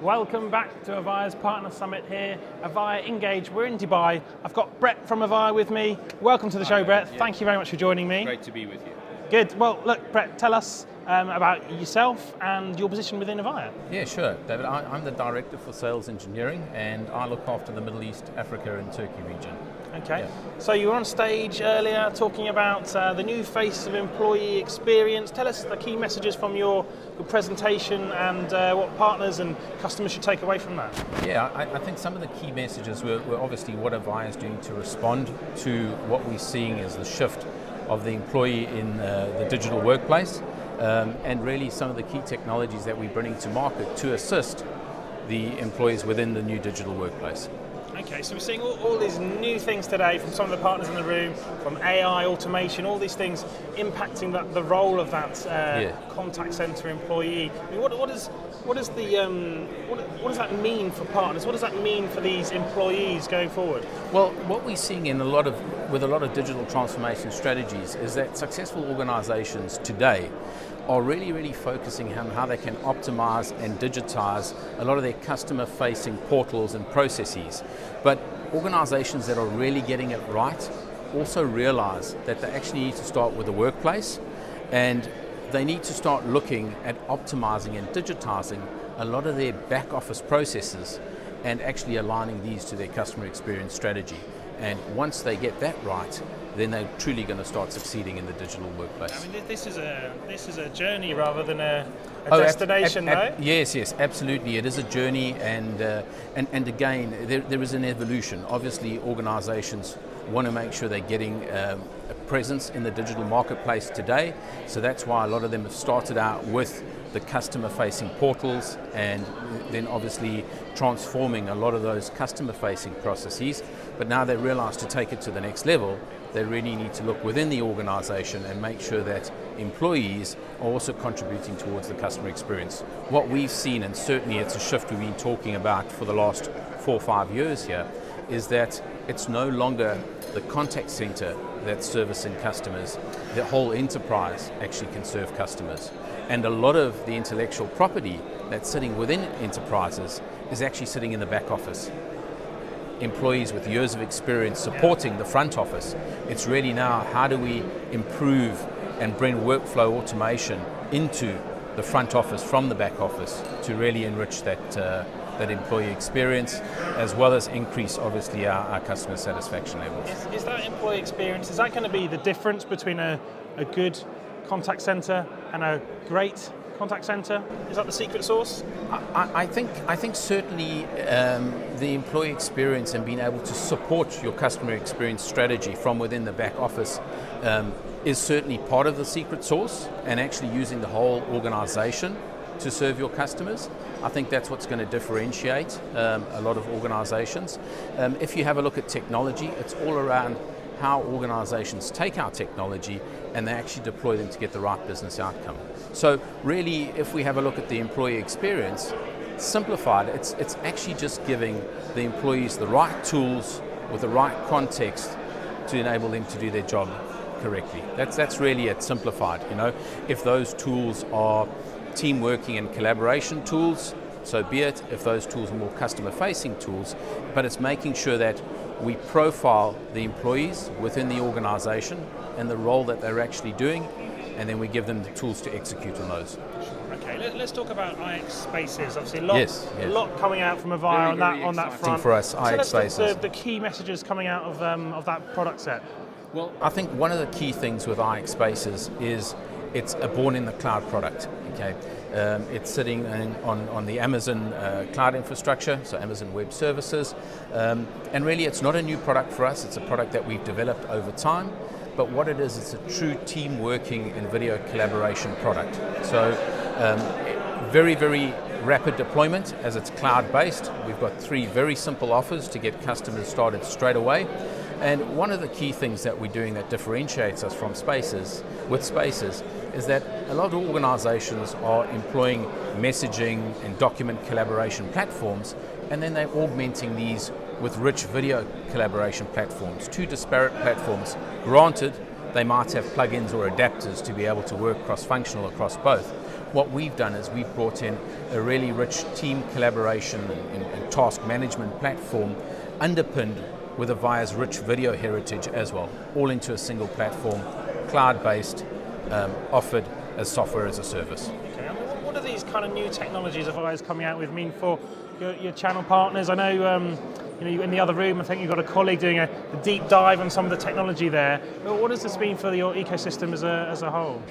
Welcome back to Avaya's Partner Summit here, Avaya Engage. We're in Dubai. I've got Brett from Avaya with me. Welcome to the show, Brett. Yeah. Thank you very much for joining me. Great to be with you. Good. Well, look, Brett, tell us about yourself and your position within Avaya. Yeah, sure. David, I'm the Director for Sales Engineering, and I look after the Middle East, Africa, and Turkey region. Okay. Yeah. So you were on stage earlier talking about the new face of employee experience. Tell us the key messages from your presentation and what partners and customers should take away from that. Yeah, I think some of the key messages were obviously what Avaya is doing to respond to what we're seeing as the shift of the employee in the digital workplace, and really some of the key technologies that we're bringing to market to assist the employees within the new digital workplace. Okay, so we're seeing all these new things today from some of the partners in the room, from AI, automation, all these things impacting the role of that contact center employee. I mean, what does that mean for partners? What does that mean for these employees going forward? Well, what we're seeing with a lot of digital transformation strategies is that successful organizations today are really focusing on how they can optimize and digitize a lot of their customer-facing portals and processes. But organizations that are really getting it right also realize that they actually need to start with the workplace, and they need to start looking at optimizing and digitizing a lot of their back office processes and actually aligning these to their customer experience strategy. And once they get that right, then they're truly going to start succeeding in the digital workplace. I mean, this is a journey rather than a destination, though. Yes, absolutely. It is a journey, and again, there is an evolution. Obviously, organizations want to make sure they're getting a presence in the digital marketplace today. So that's why a lot of them have started out with the customer-facing portals, and then obviously transforming a lot of those customer-facing processes. But now they realize to take it to the next level, they really need to look within the organization and make sure that employees are also contributing towards the customer experience. What we've seen, and certainly it's a shift we've been talking about for the last 4 or 5 years here, is that it's no longer the contact center that's servicing customers. The whole enterprise actually can serve customers. And a lot of the intellectual property that's sitting within enterprises is actually sitting in the back office. Employees with years of experience supporting the front office. It's really now, how do we improve and bring workflow automation into the front office from the back office to really enrich that employee experience, as well as increase obviously our customer satisfaction levels. Is that employee experience, is that going to be the difference between a good contact center and a great contact center? Is that the secret sauce? I think certainly the employee experience and being able to support your customer experience strategy from within the back office is certainly part of the secret sauce, and actually using the whole organization to serve your customers. I think that's what's going to differentiate a lot of organizations. If you have a look at technology, it's all around how organizations take our technology and they actually deploy them to get the right business outcome. So really, if we have a look at the employee experience, simplified, it's actually just giving the employees the right tools with the right context to enable them to do their job correctly. That's really it, simplified. If those tools are team working and collaboration tools, so be it. If those tools are more customer-facing tools, but it's making sure that we profile the employees within the organization and the role that they're actually doing, and then we give them the tools to execute on those. Okay, let's talk about IX Spaces. Obviously, a lot coming out from Avaya on that front. For us, IX Spaces. The key messages coming out of that product set. Well, I think one of the key things with IX Spaces is it's a born in the cloud product. Okay, it's sitting on the Amazon cloud infrastructure, so Amazon Web Services, and really it's not a new product for us. It's a product that we've developed over time, but what it is, it's a true team working and video collaboration product. So very rapid deployment, as it's cloud-based. We've got 3 very simple offers to get customers started straight away. And one of the key things that we're doing that differentiates us from Spaces, is that a lot of organizations are employing messaging and document collaboration platforms, and then they're augmenting these with rich video collaboration platforms, two disparate platforms. Granted, they might have plugins or adapters to be able to work cross-functional across both. What we've done is we've brought in a really rich team collaboration and task management platform underpinned with Avaya's rich video heritage as well, all into a single platform, cloud-based, offered as software as a service. Okay. And what are these kind of new technologies Avaya's coming out with mean for your channel partners? I know you in the other room, I think you've got a colleague doing a deep dive on some of the technology there. But what does this mean for your ecosystem as a whole?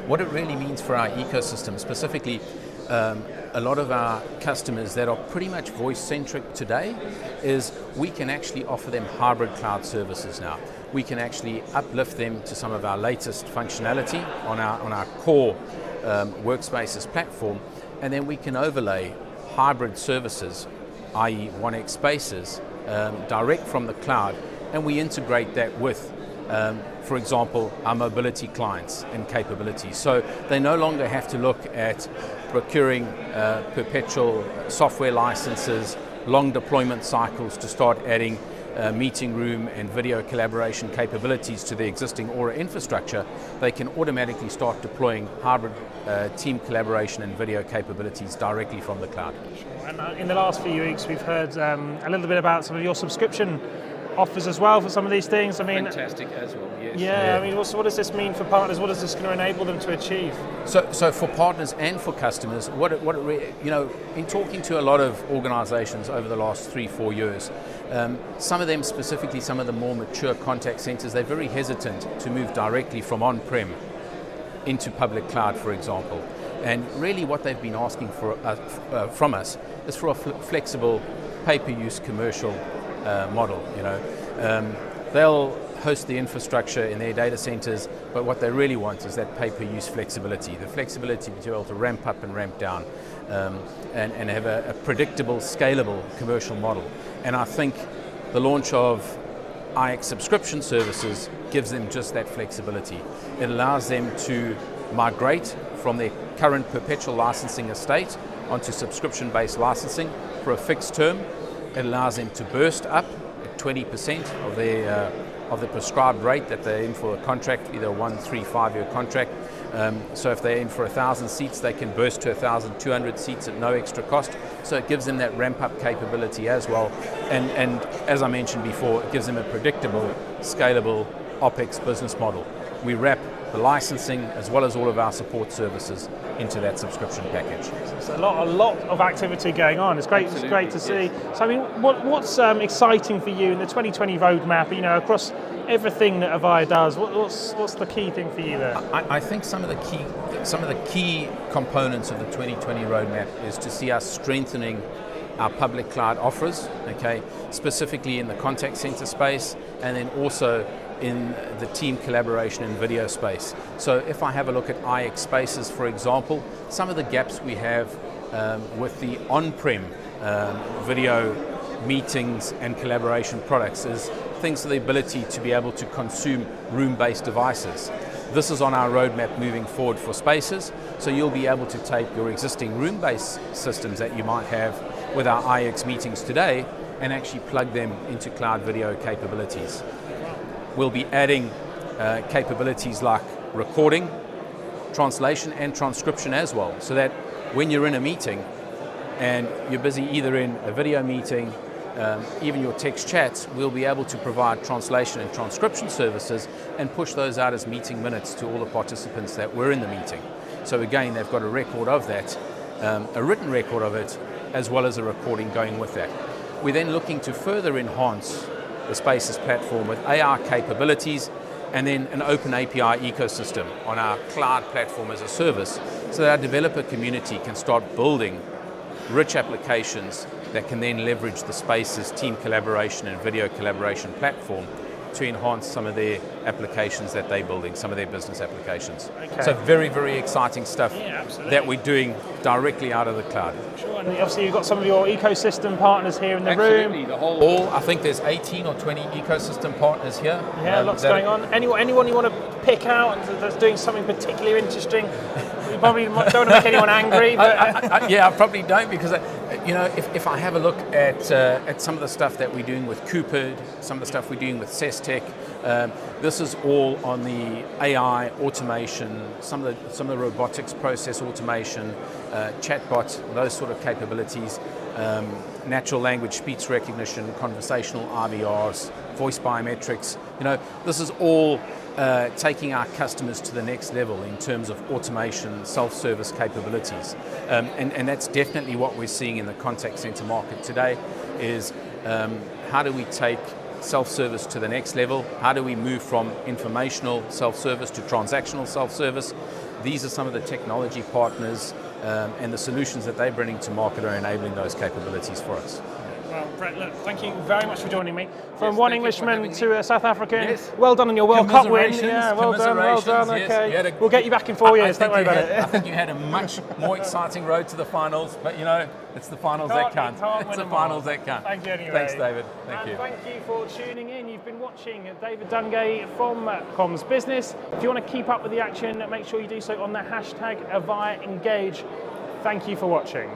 What it really means for our ecosystem, specifically a lot of our customers that are pretty much voice-centric today, is we can actually offer them hybrid cloud services now. We can actually uplift them to some of our latest functionality on our core workspaces platform, and then we can overlay hybrid services, i.e. Avaya Spaces, direct from the cloud, and we integrate that with for example, our mobility clients and capabilities. So they no longer have to look at procuring perpetual software licenses, long deployment cycles to start adding meeting room and video collaboration capabilities to the existing Aura infrastructure. They can automatically start deploying hybrid team collaboration and video capabilities directly from the cloud. And in the last few weeks, we've heard a little bit about some of your subscription offers as well for some of these things. I mean, fantastic as well. Yes. Yeah. I mean, what does this mean for partners? What is this going to enable them to achieve? So for partners and for customers, in talking to a lot of organisations over the last 3-4 years, some of them, specifically some of the more mature contact centres, they're very hesitant to move directly from on-prem into public cloud, for example. And really, what they've been asking from us is for a flexible, pay-per-use commercial model. They'll host the infrastructure in their data centers, but what they really want is that pay-per-use flexibility, the flexibility to be able to ramp up and ramp down, and have a predictable, scalable commercial model. And I think the launch of IX subscription services gives them just that flexibility. It allows them to migrate from their current perpetual licensing estate onto subscription-based licensing for a fixed term. It allows them to burst up at 20% of the prescribed rate that they're in for a contract, either a 1, 3, 5-year contract. So if they're in for 1,000 seats, they can burst to 1,200 seats at no extra cost. So it gives them that ramp-up capability as well. And as I mentioned before, it gives them a predictable, scalable OpEx business model. We wrap the licensing as well as all of our support services into that subscription package. There's a lot of activity going on. It's great. Absolutely. It's great to see. So I mean, what's exciting for you in the 2020 roadmap? Across everything that Avaya does, what's the key thing for you there? I think some of the key components of the 2020 roadmap is to see us strengthening our public cloud offers, okay, specifically in the contact center space, and then also in the team collaboration and video space. So if I have a look at IX Spaces, for example, some of the gaps we have with the on-prem video meetings and collaboration products is things to the ability to be able to consume room-based devices. This is on our roadmap moving forward for Spaces, so you'll be able to take your existing room-based systems that you might have with our IX meetings today and actually plug them into cloud video capabilities. We'll be adding capabilities like recording, translation and transcription as well, so that when you're in a meeting and you're busy either in a video meeting, even your text chats, we'll be able to provide translation and transcription services and push those out as meeting minutes to all the participants that were in the meeting. So again, they've got a record of that, a written record of it, as well as a recording going with that. We're then looking to further enhance the Spaces platform with AR capabilities and then an open API ecosystem on our cloud platform as a service, so that our developer community can start building rich applications that can then leverage the Spaces team collaboration and video collaboration platform to enhance some of their applications that they're building, some of their business applications. Okay. So very, very exciting stuff that we're doing directly out of the cloud. Sure, and obviously you've got some of your ecosystem partners here in the room. I think there's 18 or 20 ecosystem partners here. Yeah, lots going on. Anyone you want to pick out that's doing something particularly interesting? You probably don't want to make anyone angry, but I probably don't, because if I have a look at some of the stuff that we're doing with Cooper, some of the stuff we're doing with SESTech, this is all on the AI automation, some of the robotics process automation, chatbots, those sort of capabilities, natural language speech recognition, conversational IVRs, voice biometrics. This is all taking our customers to the next level in terms of automation, self-service capabilities. And that's definitely what we're seeing in the contact center market today, is how do we take self-service to the next level? How do we move from informational self-service to transactional self-service? These are some of the technology partners and the solutions that they're bringing to market are enabling those capabilities for us. Well, Brett, look, thank you very much for joining me. From one Englishman to a South African, Yes. Well done on your World Cup win. Yeah, well done, Yes. okay. We'll get you back in 4 years, don't worry about it. I think you had a much more exciting road to the finals, but it's the finals that count. It's the finals that count. Thank you anyway. Thanks, David. Thank you. Thank you for tuning in. You've been watching David Dungay from Comms Business. If you want to keep up with the action, make sure you do so on the hashtag Avaya Engage. Thank you for watching.